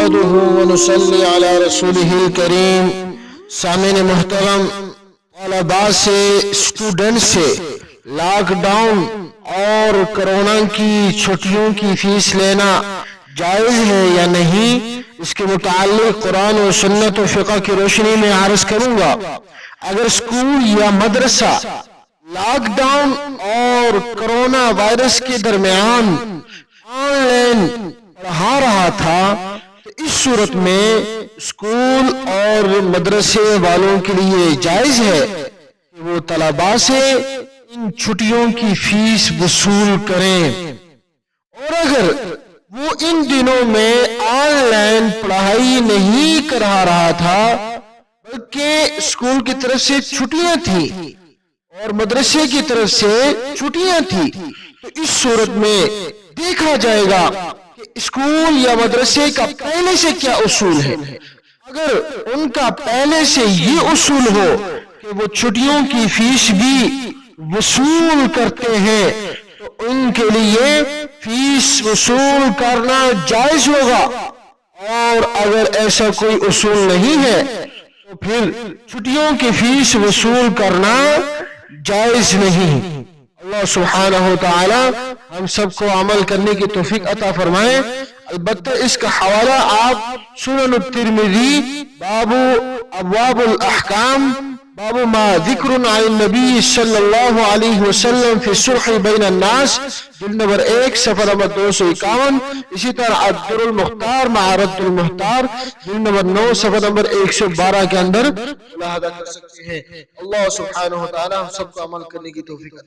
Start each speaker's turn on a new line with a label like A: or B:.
A: نحمده ونصلي على رسوله الكريم. سامعین محترم، طلباء سے، اسٹوڈنٹ سے لاک ڈاؤن اور کرونا کی چھٹیوں کی فیس لینا جائز ہے یا نہیں، اس کے متعلق قرآن و سنت و فقہ کی روشنی میں عرض کروں گا۔ اگر اسکول یا مدرسہ لاک ڈاؤن اور کرونا وائرس کے درمیان آن لائن پڑھا رہا تھا تو اس صورت میں اسکول اور مدرسے والوں کے لیے جائز ہے کہ وہ طلباء سے ان چھٹیوں کی فیس وصول کریں، اور اگر وہ ان دنوں میں آن لائن پڑھائی نہیں کرا رہا تھا بلکہ اسکول کی طرف سے چھٹیاں تھیں اور مدرسے کی طرف سے چھٹیاں تھیں، تو اس صورت میں دیکھا جائے گا کہ اسکول یا مدرسے کا پہلے سے کیا اصول ہے۔ اگر ان کا پہلے سے یہ اصول ہو کہ وہ چھٹیوں کی فیس بھی وصول کرتے ہیں تو ان کے لیے فیس وصول کرنا جائز ہوگا، اور اگر ایسا کوئی اصول نہیں ہے تو پھر چھٹیوں کی فیس وصول کرنا جائز نہیں۔ اللہ سبحانہ وتعالی ہم سب کو عمل کرنے کی توفیق عطا فرمائے۔ البتہ اس کا حوالہ آپ سنن الترمذی باب ابواب الاحکام باب ما ذکر عن النبی صلی اللہ علیہ وسلم فی الصلح بین الناس جلد نمبر 1 صفحہ نمبر 251، اسی طرح عبد المختار مع رد المختار جلد نمبر 9 صفحہ نمبر 112 کے اندر ملاحظہ کر سکتے ہیں۔ اللہ سبحانہ وتعالی ہم سب کو عمل کرنے کی توفیق عطا